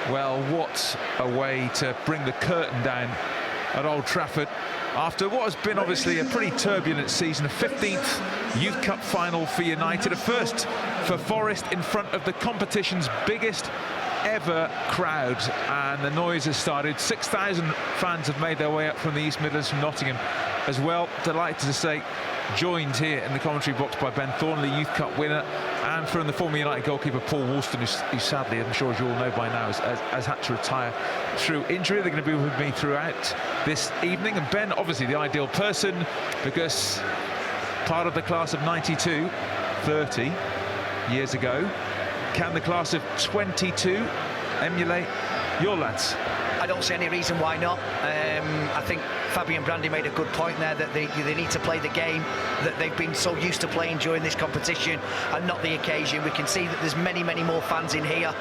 Well, what a way to bring the curtain down at Old Trafford after what has been obviously a pretty turbulent season. A 15th Youth Cup final for United, a first for Forest in front of the competition's biggest ever crowd, and the noise has started. 6,000 fans have made their way up from the East Midlands, from Nottingham as well. Delighted to say, joined here in the commentary box by Ben Thornley, Youth Cup winner, and from the former United goalkeeper Paul Woolston, who sadly, I'm sure as you all know by now, has had to retire through injury. They're going to be with me throughout this evening, and Ben, obviously the ideal person, because part of the class of 92, 30 years ago. Can the class of 22 emulate your lads? I don't see any reason why not. I think Fabian Brandy made a good point there, that they need to play the game that they've been so used to playing during this competition and not the occasion. We can see that there's many more fans in here.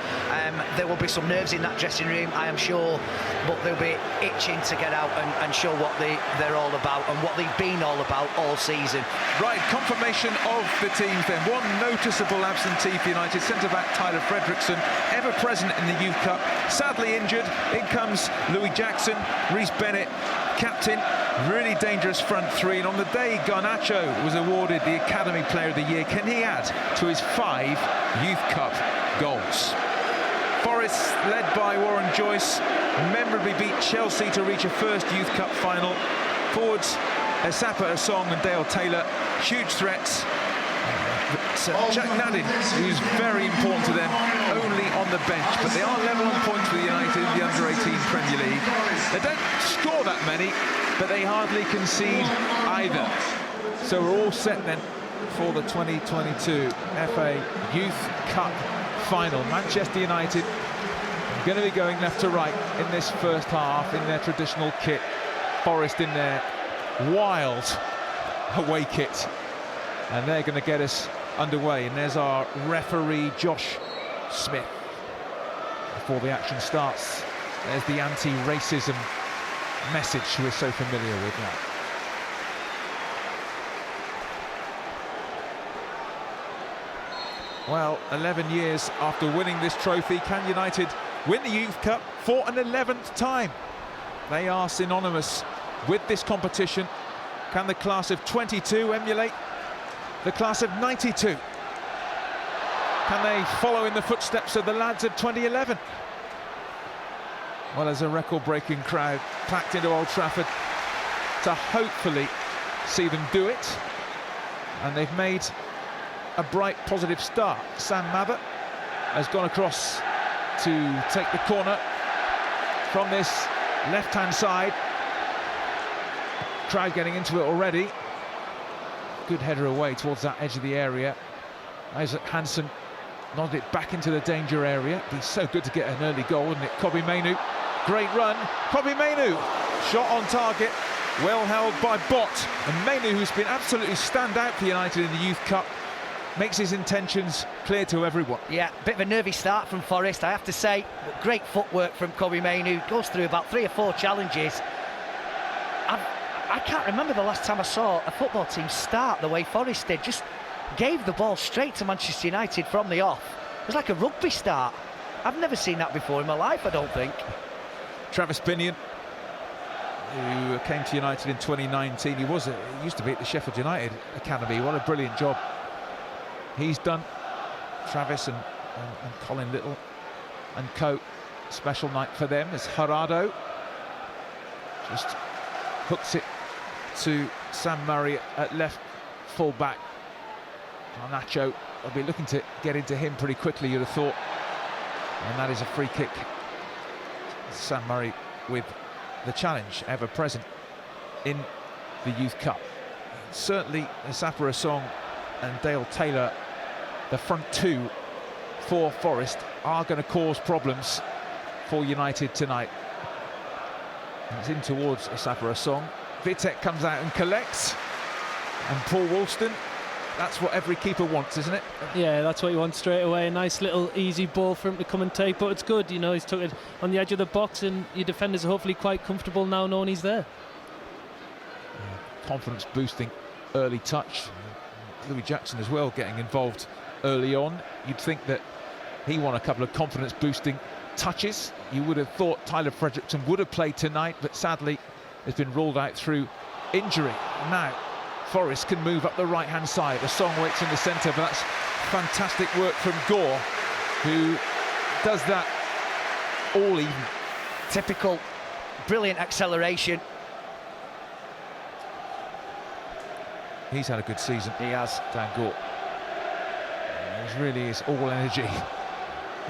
There will be some nerves in that dressing room, I am sure, but they'll be itching to get out and show what they're all about and what they've been all about all season. Right, confirmation of the teams then. One noticeable absentee for United, centre-back Tyler Fredrickson, ever present in the Youth Cup, sadly injured. In comes Louis Jackson, Reece Bennett, captain, really dangerous front three, and on the day Garnacho was awarded the Academy Player of the Year, can he add to his 5 Youth Cup goals? Forest, led by Warren Joyce, memorably beat Chelsea to reach a first Youth Cup final. Forwards Asapa Asong and Dale Taylor, huge threats. Jack Nadin, who's very important to them, only on the bench, but they are level on points with United in the under-18 Premier League. They don't score that many, but they hardly concede either. So we're all set then for the 2022 FA Youth Cup final. Manchester United are going to be going left to right in this first half in their traditional kit. Forest in their wild away kit, and they're going to get us underway. And there's our referee Josh Smith. Before the action starts, there's the anti-racism message we're so familiar with now. Well, 11 years after winning this trophy, can United win the Youth Cup for an 11th time? They are synonymous with this competition. Can the class of 22 emulate the class of 92? Can they follow in the footsteps of the lads of 2011? Well, there's a record-breaking crowd packed into Old Trafford to hopefully see them do it. And they've made a bright, positive start. Sam Mather has gone across to take the corner from this left-hand side. Crowd getting into it already. Good header away towards that edge of the area. Isaac Hansen nodded it back into the danger area. It'd be so good to get an early goal, wouldn't it? Kobbie Mainoo, great run. Kobbie Mainoo, shot on target, well held by Bott. And Mainoo, who's been absolutely standout for United in the Youth Cup, makes his intentions clear to everyone. Yeah, bit of a nervy start from Forest, I have to say. But great footwork from Kobbie Mainoo. Goes through about 3 or 4 challenges. I can't remember the last time I saw a football team start the way Forest did. Just gave the ball straight to Manchester United from the off. It was like a rugby start. I've never seen that before in my life, I don't think. Travis Binion, who came to United in 2019. He used to be at the Sheffield United Academy. What a brilliant job he's done. Travis and Colin Little and co. Special night for them as Gerardo just hooks it to Sam Murray at left full-back. Garnacho will be looking to get into him pretty quickly, you'd have thought. And that is a free kick. Sam Murray with the challenge ever present in the Youth Cup. Certainly Asapa Asong and Dale Taylor, the front two for Forest, are going to cause problems for United tonight. It's in towards Asapa Asong. Vitek comes out and collects. And Paul Woolston, that's what every keeper wants, isn't it? Yeah, that's what you want straight away. A nice little easy ball for him to come and take, but it's good, you know, he's took it on the edge of the box, and your defenders are hopefully quite comfortable now knowing he's there. Confidence boosting early touch. Louis Jackson as well getting involved early on. You'd think that he won a couple of confidence boosting touches. You would have thought Tyler Fredrickson would have played tonight, but sadly has been ruled out through injury. Now Forest can move up the right-hand side. A song waits in the centre, but that's fantastic work from Gore, who does that all even. Typical, brilliant acceleration. He's had a good season. He has. Dan Gore. He really is all energy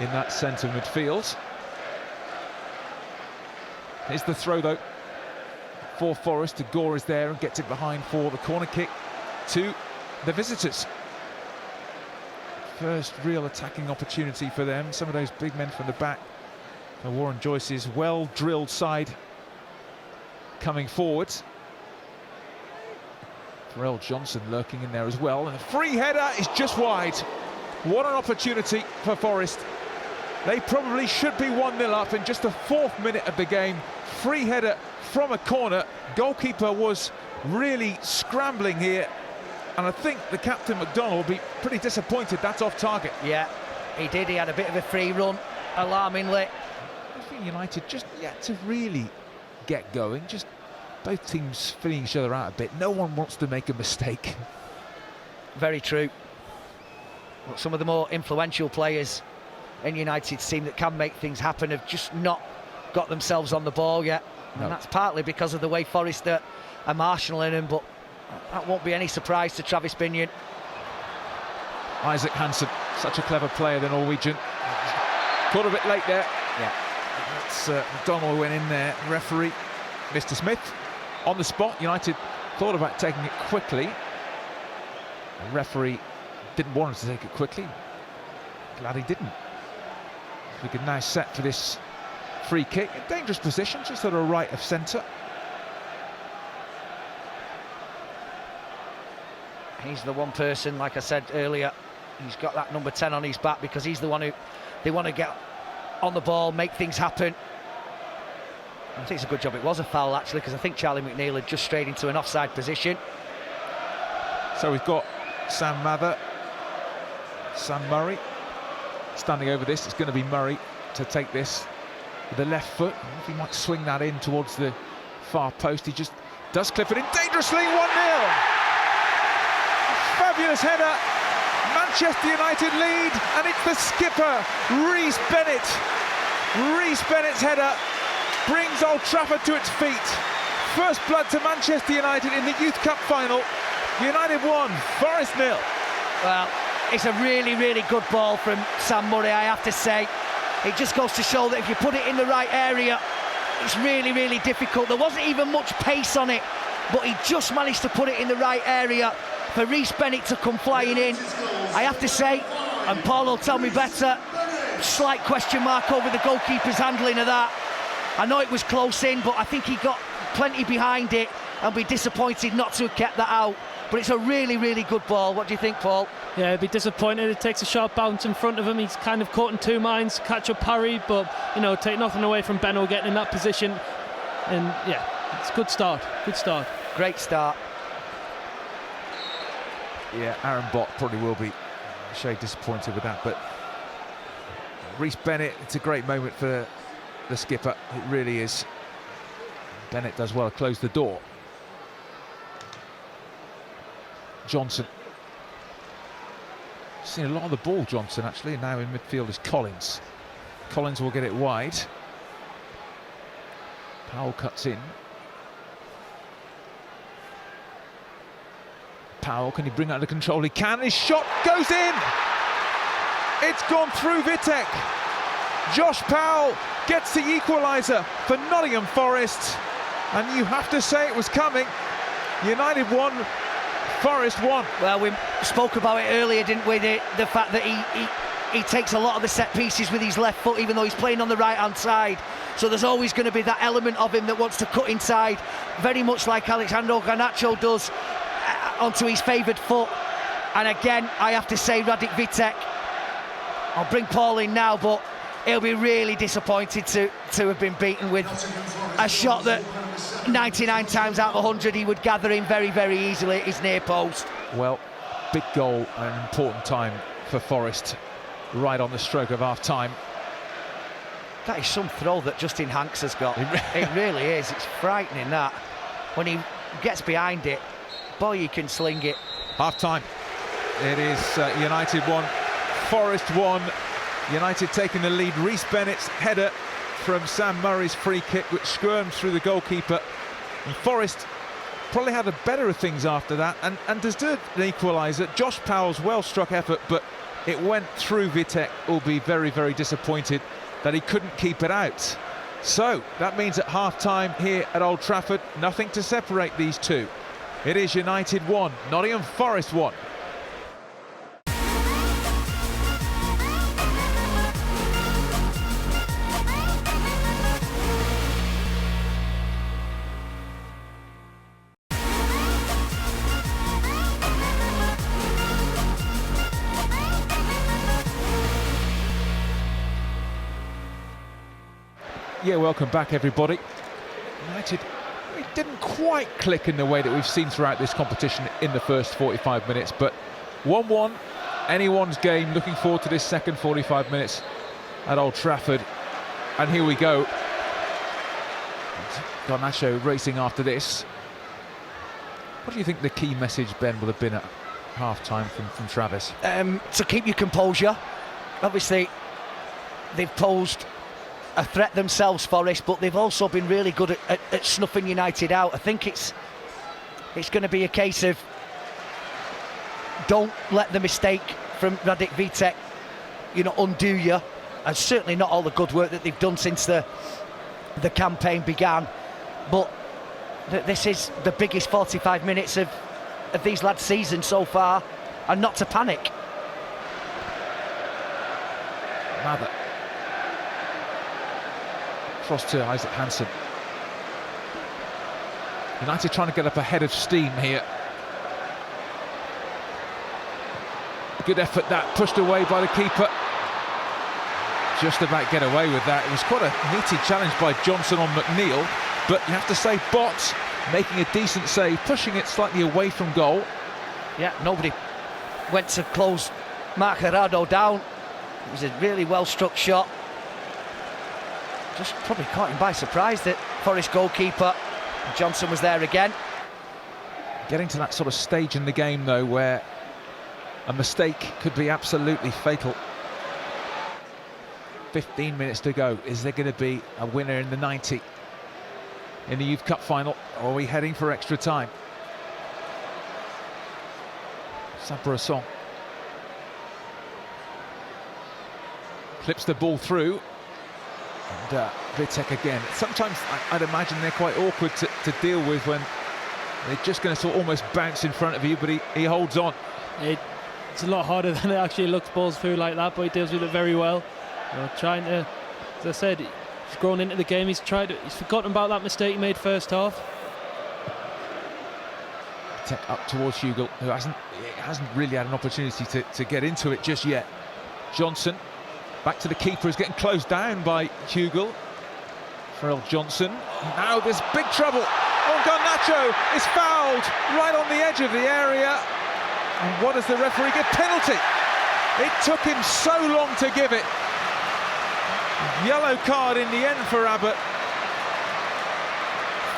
in that centre midfield. Here's the throw though for Forest. To Gore is there and gets it behind for the corner kick to the visitors. First real attacking opportunity for them. Some of those big men from the back. Warren Joyce's well-drilled side coming forward. Pharrell Johnson lurking in there as well, and a free header is just wide. What an opportunity for Forest. They probably should be 1-0 up in just the 4th minute of the game. Free header from a corner. Goalkeeper was really scrambling here, and I think the captain McDonald will be pretty disappointed that's off target. Yeah, he did. He had a bit of a free run, alarmingly. I think United just yet to really get going. Just both teams filling each other out a bit. No one wants to make a mistake. Very true. But some of the more influential players in United's team that can make things happen have just not got themselves on the ball yet. No. And that's partly because of the way Forest are marshalling him, but that won't be any surprise to Travis Binion. Isaac Hansen, such a clever player, the Norwegian. Caught a bit late there. Yeah. That's McDonald went in there. Referee, Mr. Smith, on the spot. United thought about taking it quickly. The referee didn't want him to take it quickly. Glad he didn't. We can now set for this free kick. A dangerous position, just at a right of centre. He's the one person, like I said earlier, he's got that number 10 on his back because he's the one who they want to get on the ball, make things happen. I think it's a good job it was a foul, actually, because I think Charlie McNeil had just strayed into an offside position. So we've got Sam Mather, Sam Murray standing over this. It's going to be Murray to take this with the left foot. I wonder if he might swing that in towards the far post. He just does clip it in dangerously. 1-0. Fabulous header. Manchester United lead, and it's the skipper, Rhys Bennett. Rhys Bennett's header brings Old Trafford to its feet. First blood to Manchester United in the Youth Cup final. United 1, Forest 0. Well, it's a really, really good ball from Sam Murray, I have to say. It just goes to show that if you put it in the right area, it's really, really difficult. There wasn't even much pace on it, but he just managed to put it in the right area for Rhys Bennett to come flying in. I have to say, and Paul will tell me better, slight question mark over the goalkeeper's handling of that. I know it was close in, but I think he got plenty behind it and be disappointed not to have kept that out. But it's a really, really good ball. What do you think, Paul? Yeah, he'd be disappointed. It takes a sharp bounce in front of him. He's kind of caught in two minds, catch a parry, but, you know, take nothing away from Benno getting in that position. And, yeah, it's a good start. Good start. Great start. Yeah, Aaron Bott probably will be a shade disappointed with that, but Rhys Bennett, it's a great moment for the skipper. It really is. Bennett does well to close the door. Johnson. Seen a lot of the ball, Johnson, actually. Now in midfield is Collins. Collins will get it wide. Powell cuts in. Powell, can he bring that under control? He can. His shot goes in. It's gone through Vitek. Josh Powell gets the equaliser for Nottingham Forest. And you have to say it was coming. United 1, Forest 1. Well, we spoke about it earlier, didn't we? The fact that he takes a lot of the set pieces with his left foot, even though he's playing on the right-hand side. So there's always going to be that element of him that wants to cut inside, very much like Alexandro Garnacho does, onto his favoured foot. And again, I have to say, Radik Vitek, I'll bring Paul in now, but he'll be really disappointed to have been beaten with a shot that 99 times out of 100 he would gather in very, very easily at his near post. Well, big goal and an important time for Forest right on the stroke of half-time. That is some throw that Justin Hanks has got. It really is. It's frightening, that. When he gets behind it, boy, he can sling it. Half-time. It is United 1, Forest 1. United taking the lead. Reece Bennett's header from Sam Murray's free kick, which squirmed through the goalkeeper. And Forest probably had the better of things after that, and deserved an equaliser. Josh Powell's well-struck effort, but it went through Vitek, will be very, very disappointed that he couldn't keep it out. So that means at half-time here at Old Trafford, nothing to separate these two. It is United 1, Nottingham Forest 1. Yeah, welcome back, everybody. United, it didn't quite click in the way that we've seen throughout this competition in the first 45 minutes, but 1-1, anyone's game. Looking forward to this second 45 minutes at Old Trafford. And here we go. Garnacho racing after this. What do you think the key message, Ben, will have been at half-time from Travis? To keep your composure. Obviously, they've posed a threat themselves, Forest, but they've also been really good at snuffing United out. I think it's going to be a case of don't let the mistake from Radek Vitek, undo you, and certainly not all the good work that they've done since the campaign began. But this is the biggest 45 minutes of these lads' season so far, and not to panic. Mather. Cross to Isaac Hansen. United trying to get up ahead of steam here. Good effort, that pushed away by the keeper. Just about get away with that. It was quite a meaty challenge by Johnson on McNeil, but you have to say Bott making a decent save, pushing it slightly away from goal. Yeah, nobody went to close Mark Gerardo down. It was a really well struck shot. Just probably caught him by surprise that Forest goalkeeper Johnson was there again. Getting to that sort of stage in the game, though, where a mistake could be absolutely fatal. 15 minutes to go. Is there going to be a winner in the 90 in the Youth Cup final, or are we heading for extra time? Saint-Bresson clips the ball through. And Vitek again. Sometimes I'd imagine they're quite awkward to deal with when they're just going to sort of almost bounce in front of you, but he holds on. It's a lot harder than it actually looks, balls through like that, but he deals with it very well. Trying to, as I said, he's grown into the game. He's forgotten about that mistake he made first half. Vitek up towards Hugill, who hasn't really had an opportunity to get into it just yet. Johnson. Back to the keeper, is getting closed down by Hugill. Farrell Johnson. Now there's big trouble. Oh, Garnacho is fouled right on the edge of the area. And what does the referee give? Penalty. It took him so long to give it. Yellow card in the end for Abbott.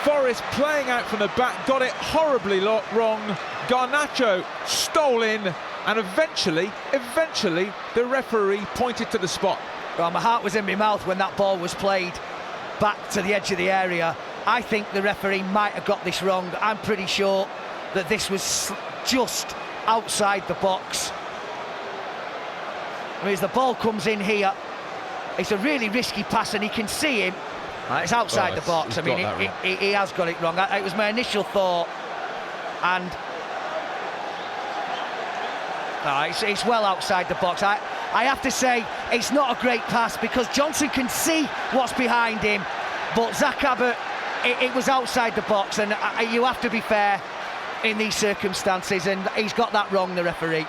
Forest playing out from the back, got it horribly wrong. Garnacho stole in. And eventually, the referee pointed to the spot. Well, my heart was in my mouth when that ball was played back to the edge of the area. I think the referee might have got this wrong. I'm pretty sure that this was just outside the box. I mean, as the ball comes in here, it's a really risky pass, and he can see him. It's outside the box. I mean, he has got it wrong. It was my initial thought, and it's well outside the box. I have to say, it's not a great pass because Johnson can see what's behind him, but Zach Abbott, it was outside the box, and you have to be fair in these circumstances, and he's got that wrong, the referee.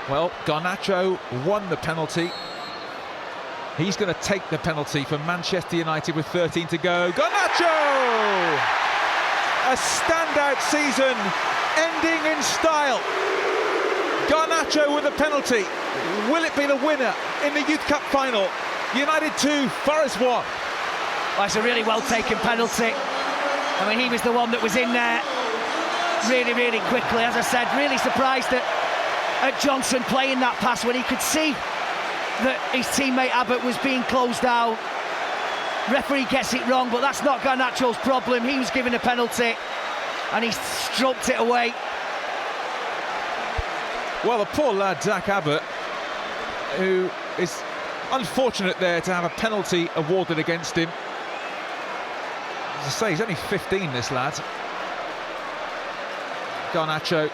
Well, Garnacho won the penalty. He's going to take the penalty for Manchester United with 13 to go. Garnacho! A standout season, ending in style. Garnacho with a penalty. Will it be the winner in the Youth Cup final? United 2, Forest 1. Well, it's a really well taken penalty. I mean, he was the one that was in there really, really quickly. As I said, really surprised at Johnson playing that pass when he could see that his teammate Abbott was being closed down. Referee gets it wrong, but that's not Garnacho's problem. He was given a penalty and he stroked it away. Well, the poor lad, Zach Abbott, who is unfortunate there to have a penalty awarded against him. As I say, he's only 15, this lad. Garnacho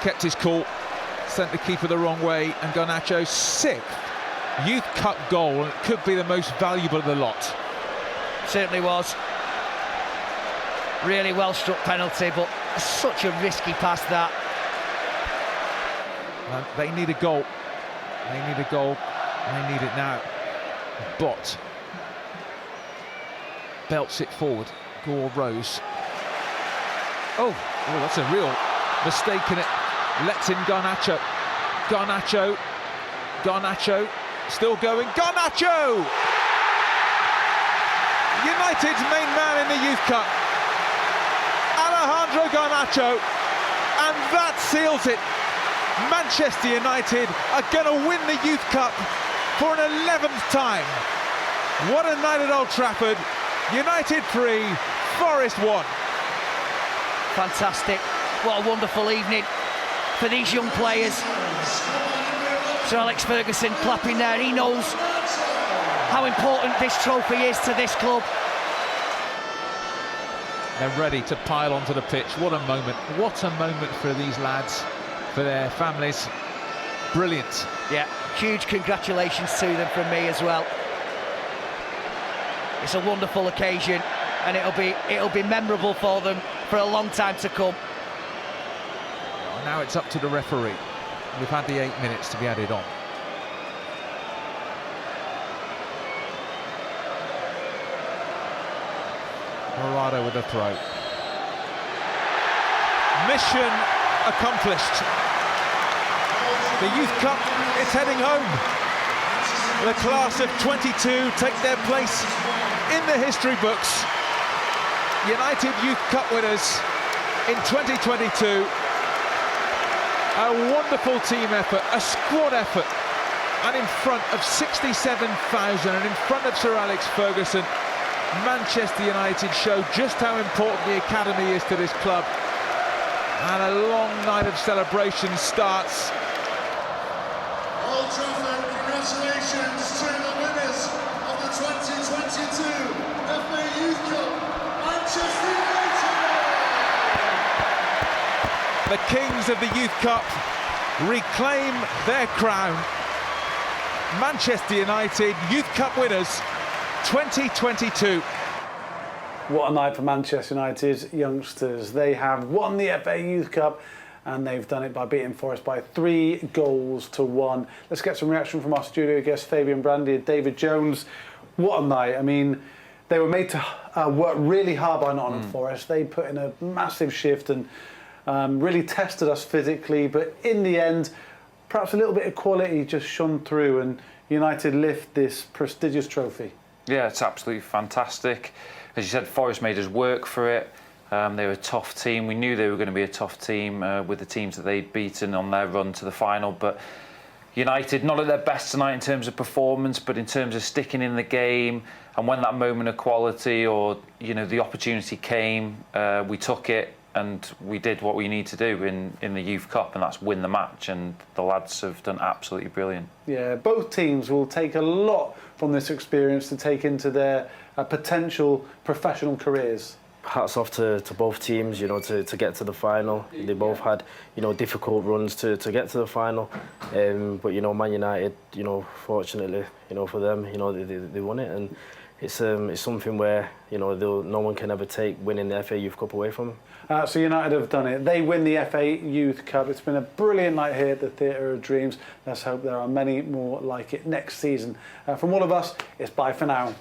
kept his cool, sent the keeper the wrong way, and Garnacho's 6th Youth Cup goal, and it could be the most valuable of the lot. Certainly was. Really well struck penalty, but such a risky pass that. They need a goal. They need a goal. They need it now. Bott belts it forward. Gore Rose. Oh, that's a real mistake in it. Lets in Garnacho. Garnacho still going. Garnacho! United's main man in the Youth Cup. Alejandro Garnacho. And that seals it. Manchester United are going to win the Youth Cup for an 11th time. What a night at Old Trafford. United 3, Forest 1. Fantastic. What a wonderful evening for these young players. Sir Alex Ferguson clapping there. He knows how important this trophy is to this club. They're ready to pile onto the pitch. What a moment. What a moment for these lads, for their families. Brilliant. Yeah, huge congratulations to them from me as well. It's a wonderful occasion and it'll be memorable for them for a long time to come. Now it's up to the referee. We've had the 8 minutes to be added on. Morado with a throw. Mission accomplished. The Youth Cup is heading home. The class of 22 take their place in the history books. United Youth Cup winners in 2022. A wonderful team effort, a squad effort, and in front of 67,000 and in front of Sir Alex Ferguson, Manchester United show just how important the academy is to this club. And a long night of celebration starts. Old Trafford, congratulations to the winners of the 2022 FA Youth Cup, Manchester United! The kings of the Youth Cup reclaim their crown. Manchester United Youth Cup winners 2022. What a night for Manchester United's youngsters. They have won the FA Youth Cup and they've done it by beating Forest by 3-1. Let's get some reaction from our studio guests, Fabian Brandy and David Jones. What a night. I mean, they were made to work really hard by Nottingham Forest. They put in a massive shift and really tested us physically, but in the end, perhaps a little bit of quality just shone through and United lift this prestigious trophy. Yeah, it's absolutely fantastic. As you said, Forest made us work for it. They were a tough team. We knew they were going to be a tough team with the teams that they'd beaten on their run to the final. But United, not at their best tonight in terms of performance, but in terms of sticking in the game. And when that moment of quality or the opportunity came, we took it and we did what we need to do in the Youth Cup, and that's win the match. And the lads have done absolutely brilliant. Yeah, both teams will take a lot from this experience to take into their potential professional careers. Hats off to both teams, to get to the final. They both had, difficult runs to get to the final. But, Man United, fortunately, for them, they won it. And it's something where, no one can ever take winning the FA Youth Cup away from them. So United have done it. They win the FA Youth Cup. It's been a brilliant night here at the Theatre of Dreams. Let's hope there are many more like it next season. From all of us, it's bye for now.